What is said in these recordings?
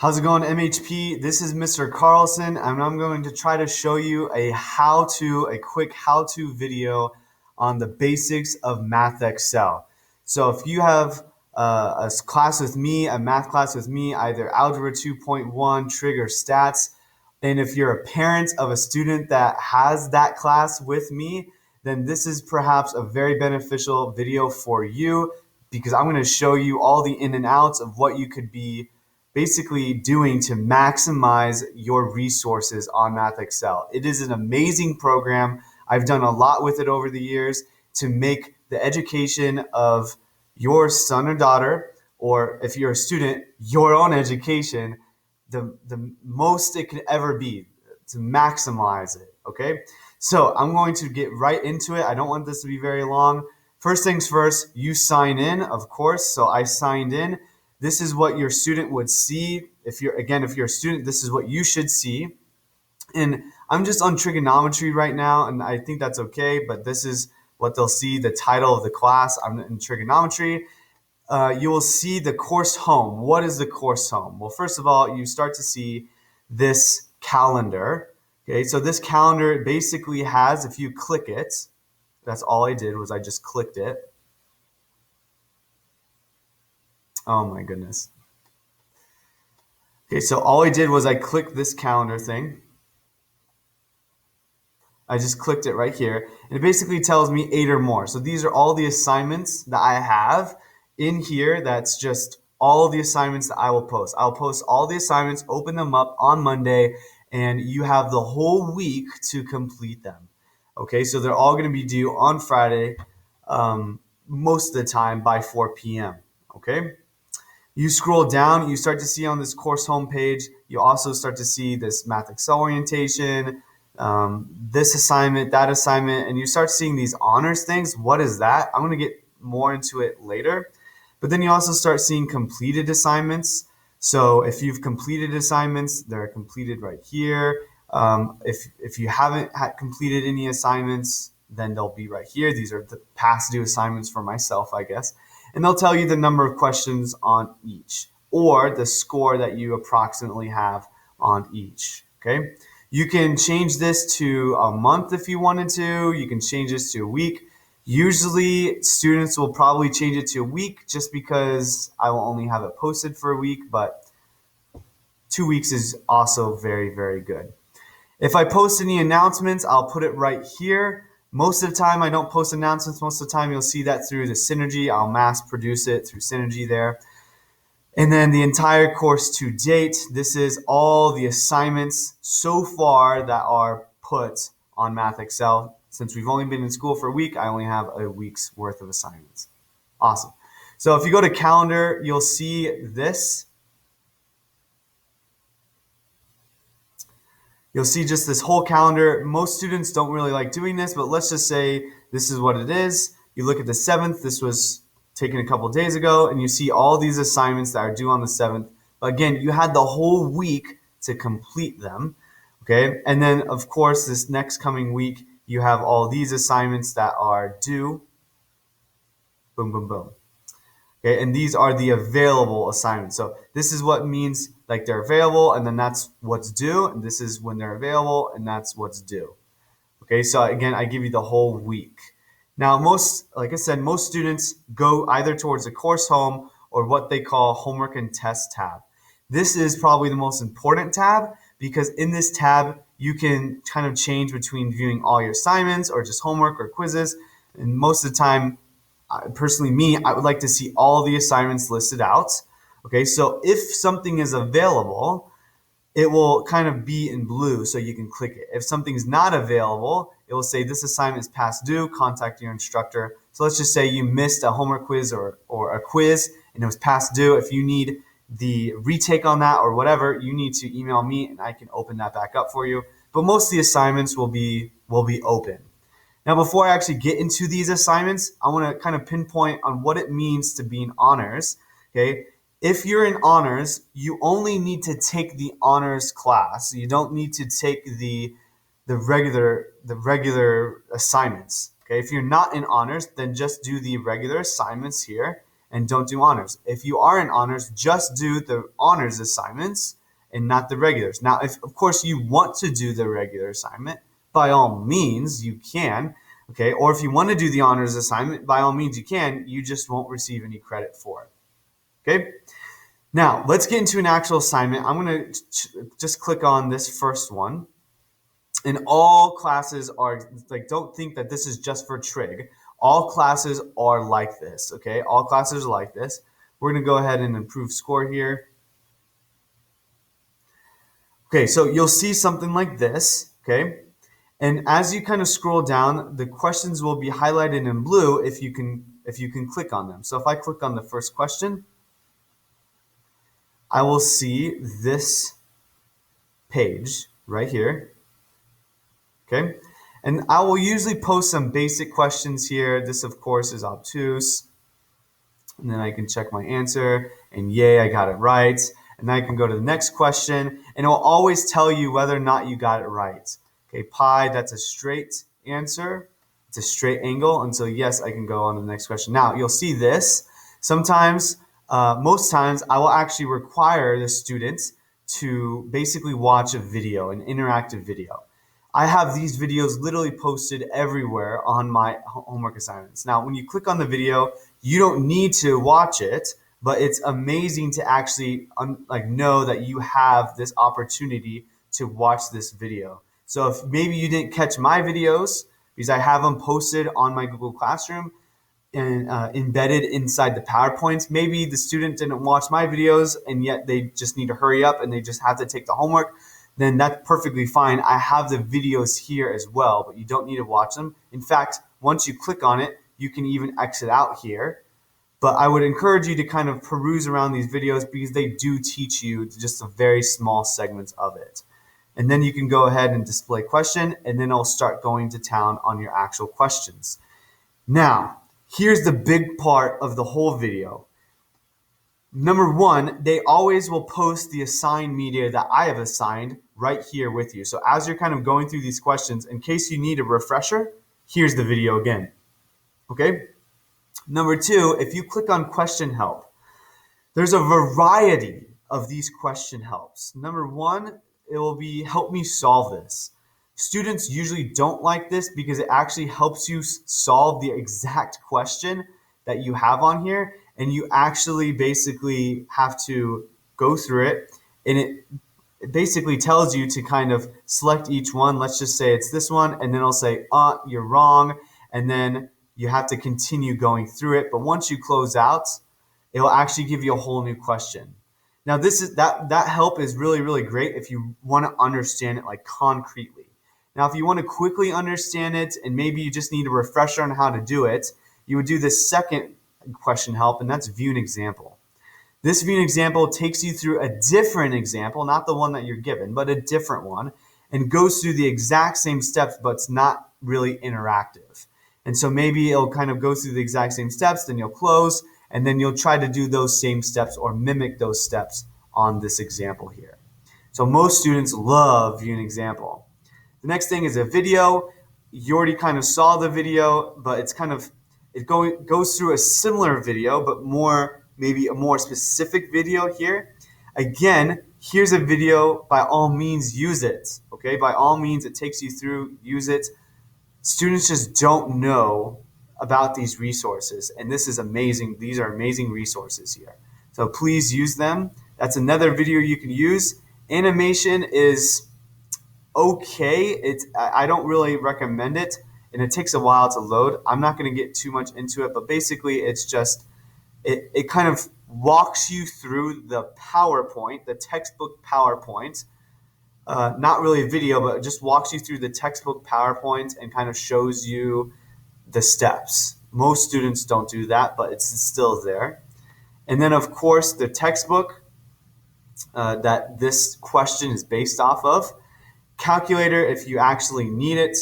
How's it going, MHP? This is Mr. Carlson, and I'm going to try to show you a quick how-to video on the basics of MathXL. So if you have a class with me, a math class with me, either Algebra 2.1, Trig, or Stats, and if you're a parent of a student that has that class with me, then this is perhaps a very beneficial video for you because I'm going to show you all the in and outs of what you could be basically doing to maximize your resources on MathXL. It is an amazing program. I've done a lot with it over the years to make the education of your son or daughter, or if you're a student, your own education, the most it could ever be, to maximize it, okay? So I'm going to get right into it. I don't want this to be very long. First things first, you sign in, of course. So I signed in. This is what your student would see. If you're a student, this is what you should see. And I'm just on trigonometry right now, and I think that's okay, but this is what they'll see, the title of the class. I'm in trigonometry. You will see the course home. What is the course home? Well, first of all, you start to see this calendar. Okay, so this calendar basically has, if you click it, that's all I did was I just clicked it. Oh my goodness. Okay, so all I did was I clicked this calendar thing. I just clicked it right here, and it basically tells me 8 or more. So these are all the assignments that I have in here. That's just all the assignments that I will post. I'll post all the assignments, open them up on Monday, and you have the whole week to complete them. Okay, so they're all going to be due on Friday, most of the time by 4 p.m. Okay. You scroll down, you start to see on this course homepage, you also start to see this MathXL orientation, this assignment, that assignment, and you start seeing these honors things. What is that? I'm going to get more into it later. But then you also start seeing completed assignments. So if you've completed assignments, they're completed right here. If you haven't completed any assignments, then they'll be right here. These are the past due assignments for myself, I guess. And they'll tell you the number of questions on each, or the score that you approximately have on each, okay? You can change this to a month if you wanted to. You can change this to a week. Usually students will probably change it to a week just because I will only have it posted for a week, but 2 weeks is also very, very good. If I post any announcements, I'll put it right here. Most of the time I don't post announcements. Most of the time you'll see that through the Synergy. I'll mass produce it through Synergy there. And then the entire course to date, this is all the assignments so far that are put on MathXL. Since we've only been in school for a week, I only have a week's worth of assignments. Awesome. So if you go to calendar, you'll see this. You'll see just this whole calendar. Most students don't really like doing this, but let's just say this is what it is. You look at the 7th. This was taken a couple days ago, and you see all these assignments that are due on the 7th. But again, you had the whole week to complete them, okay? And then, of course, this next coming week, you have all these assignments that are due. Boom, boom, boom. Okay, and these are the available assignments. So this is what means like they're available, and then that's what's due, and this is when they're available, and that's what's due. Okay, so again, I give you the whole week. Now, like I said, most students go either towards the course home or what they call homework and test tab. This is probably the most important tab because in this tab, you can kind of change between viewing all your assignments or just homework or quizzes. And most of the time, personally, I would like to see all the assignments listed out. Okay, so if something is available, it will kind of be in blue, so you can click it. If something's not available, it will say this assignment is past due, contact your instructor. So let's just say you missed a homework quiz or a quiz and it was past due. If you need the retake on that or whatever, you need to email me and I can open that back up for you. But most of the assignments will be open. Now, before I actually get into these assignments, I want to kind of pinpoint on what it means to be in honors. Okay, if you're in honors, you only need to take the honors class. You don't need to take the regular assignments. Okay, if you're not in honors, then just do the regular assignments here, and don't do honors. If you are in honors, just do the honors assignments and not the regulars. Now, if of course you want to do the regular assignment, by all means you can, okay? Or if you want to do the honors assignment, by all means you can, you just won't receive any credit for it, okay? Now, let's get into an actual assignment. I'm going to just click on this first one. And all classes are, like, don't think that this is just for trig. All classes are like this, okay? All classes are like this. We're going to go ahead and improve score here. Okay, so you'll see something like this, okay? And as you kind of scroll down, the questions will be highlighted in blue if you can click on them. So if I click on the first question, I will see this page right here. Okay, and I will usually post some basic questions here. This, of course, is obtuse. And then I can check my answer, and yay, I got it right. And then I can go to the next question, and it will always tell you whether or not you got it right. Okay, pi, that's a straight answer. It's a straight angle, and so yes, I can go on to the next question. Now, you'll see this. Sometimes, most times, I will actually require the students to basically watch a video, an interactive video. I have these videos literally posted everywhere on my homework assignments. Now, when you click on the video, you don't need to watch it, but it's amazing to actually know that you have this opportunity to watch this video. So if maybe you didn't catch my videos, because I have them posted on my Google Classroom and embedded inside the PowerPoints, maybe the student didn't watch my videos and yet they just need to hurry up and they just have to take the homework, then that's perfectly fine. I have the videos here as well, but you don't need to watch them. In fact, once you click on it, you can even exit out here. But I would encourage you to kind of peruse around these videos because they do teach you just a very small segments of it. And then you can go ahead and display question, and then it'll start going to town on your actual questions. Now, here's the big part of the whole video. Number one, they always will post the assigned media that I have assigned right here with you. So as you're kind of going through these questions, in case you need a refresher, here's the video again. Okay? Number two, if you click on question help, there's a variety of these question helps. Number one, it will be help me solve this. Students usually don't like this because it actually helps you solve the exact question that you have on here, and you actually basically have to go through it, and it basically tells you to kind of select each one. Let's just say it's this one, and then it'll say, you're wrong, and then you have to continue going through it. But once you close out, it will actually give you a whole new question. Now, that help is really, really great if you want to understand it like concretely. Now, if you want to quickly understand it and maybe you just need a refresher on how to do it, you would do the second question help, and that's view an example. This view an example takes you through a different example, not the one that you're given, but a different one, and goes through the exact same steps, but it's not really interactive. And so maybe it'll kind of go through the exact same steps, then you'll close, and then you'll try to do those same steps or mimic those steps on this example here. So most students love view an example. The next thing is a video. You already kind of saw the video, but it goes through a similar video, but maybe a more specific video here. Again, here's a video. By all means, use it. Okay, by all means, it takes you through. Use it. Students just don't know about these resources, and this is amazing. These are amazing resources here. So please use them. That's another video you can use. Animation is okay. I don't really recommend it, and it takes a while to load. I'm not going to get too much into it, but basically it's just it kind of walks you through the PowerPoint, the textbook PowerPoint. Not really a video, but it just walks you through the textbook PowerPoint and kind of shows you the steps. Most students don't do that, but it's still there. And then, of course, the textbook that this question is based off of. Calculator, if you actually need it.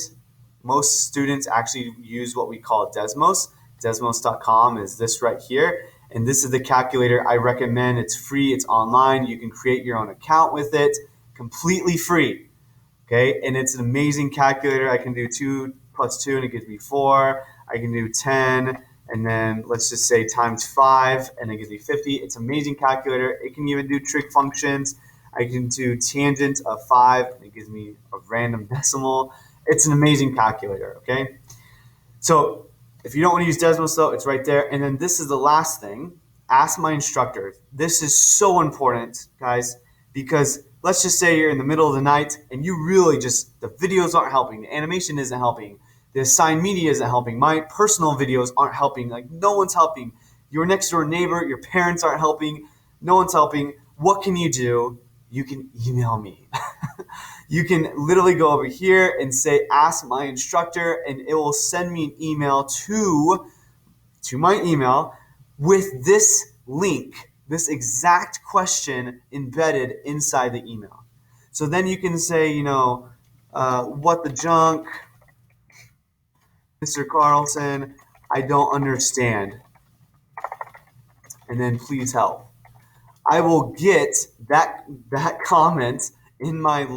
Most students actually use what we call Desmos. Desmos.com is this right here. And this is the calculator I recommend. It's free. It's online. You can create your own account with it. Completely free. Okay, and it's an amazing calculator. I can do 2 + 2 and it gives me 4. I can do 10 and then let's just say times 5, and it gives me 50. It's an amazing calculator. It can even do trig functions. I can do tangent of 5, and it gives me a random decimal. It's an amazing calculator, okay? So if you don't want to use Desmos, though, it's right there. And then this is the last thing. Ask my instructor. This is so important, guys, because let's just say you're in the middle of the night and you really just, the videos aren't helping, the animation isn't helping, the assigned media isn't helping, my personal videos aren't helping, like no one's helping. Your next door neighbor, your parents aren't helping, no one's helping. What can you do? You can email me. You can literally go over here and say, ask my instructor, and it will send me an email to my email with this link, this exact question embedded inside the email. So then you can say, what the junk, Mr. Carlson, I don't understand. And then please help. I will get that comment in my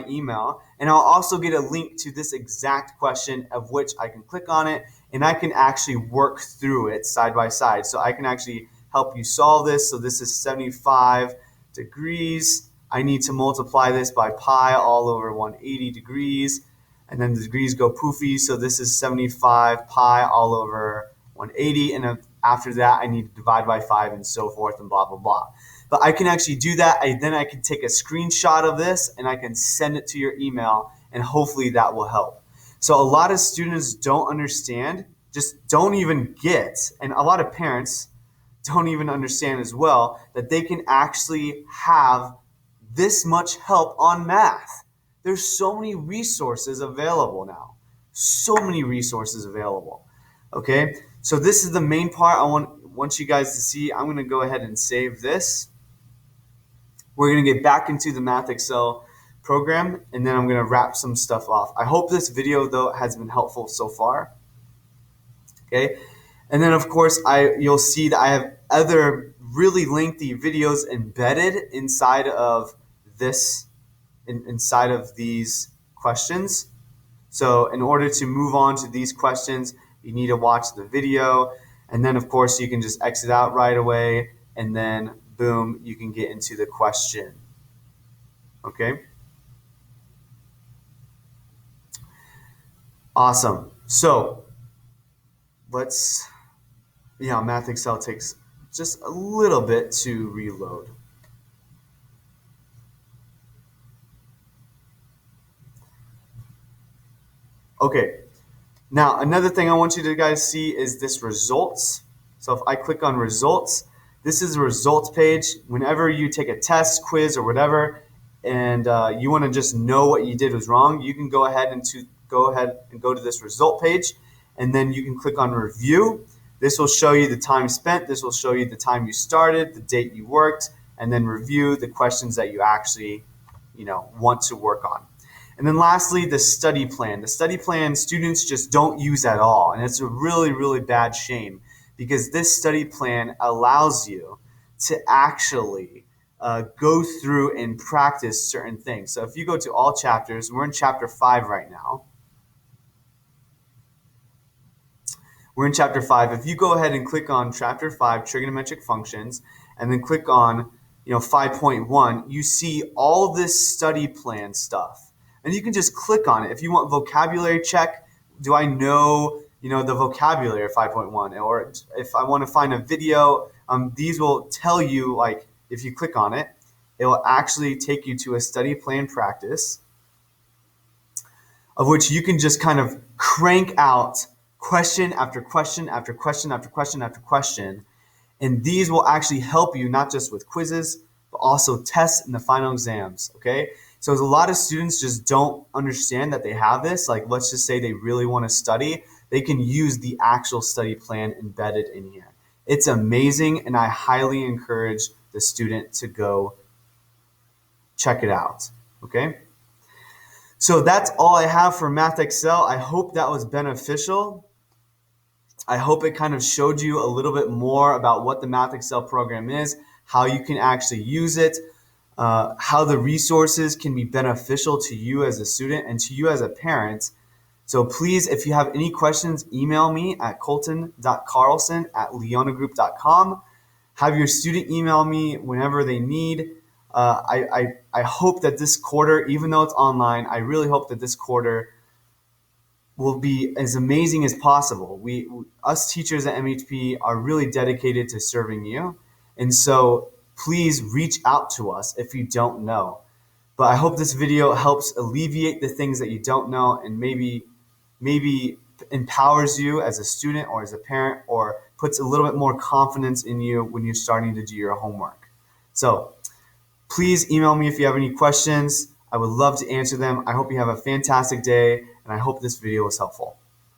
email, and I'll also get a link to this exact question, of which I can click on it and I can actually work through it side by side. So I can actually help you solve this. So this is 75 degrees. I need to multiply this by pi all over 180 degrees, and then the degrees go poofy. So this is 75 pi all over 180, and after that I need to divide by 5 and so forth and blah, blah, blah. But I can actually do that. Then I can take a screenshot of this and I can send it to your email, and hopefully that will help. So a lot of students don't understand, just don't even get, and a lot of parents don't even understand as well, that they can actually have this much help on math. There's so many resources available now. So many resources available. Okay, so this is the main part I want you guys to see. I'm going to go ahead and save this. We're going to get back into the MathXL program, and then I'm going to wrap some stuff off. I hope this video, though, has been helpful so far. Okay, and then, of course, you'll see that I have other really lengthy videos embedded inside of this, inside of these questions. So in order to move on to these questions, you need to watch the video, and then, of course, you can just exit out right away, and then boom, you can get into the question. Okay? Awesome. So MathXL takes just a little bit to reload. Okay. Now, another thing I want you to guys see is this results. So if I click on results, this is the results page. Whenever you take a test, quiz, or whatever, and you want to just know what you did was wrong, you can go ahead and go to this result page, and then you can click on review. This will show you the time spent. This will show you the time you started, the date you worked, and then review the questions that you actually want to work on. And then lastly, the study plan. The study plan students just don't use at all, and it's a really, really bad shame, because this study plan allows you to actually go through and practice certain things. So if you go to all chapters, we're in chapter 5 right now. We're in chapter 5. If you go ahead and click on chapter 5, trigonometric functions, and then click on 5.1, you see all this study plan stuff. And you can just click on it. If you want vocabulary check, do I know the vocabulary of 5.1? Or if I want to find a video, these will tell you, like, if you click on it, it will actually take you to a study plan practice, of which you can just kind of crank out question after question after question after question after question. And these will actually help you not just with quizzes, but also tests and the final exams, okay? So a lot of students just don't understand that they have this. Like, let's just say they really want to study. They can use the actual study plan embedded in here. It's amazing, and I highly encourage the student to go check it out, okay? So that's all I have for MathXL. I hope that was beneficial. I hope it kind of showed you a little bit more about what the MathXL program is, how you can actually use it, how the resources can be beneficial to you as a student and to you as a parent, So please, if you have any questions, email me at colton.carlson@leonagroup.com. Have your student email me whenever they need. I hope that this quarter, even though it's online, I really hope that this quarter will be as amazing as possible. Us teachers at MHP are really dedicated to serving you. And so please reach out to us if you don't know. But I hope this video helps alleviate the things that you don't know, and maybe empowers you as a student or as a parent, or puts a little bit more confidence in you when you're starting to do your homework. So please email me if you have any questions. I would love to answer them. I hope you have a fantastic day, and I hope this video was helpful.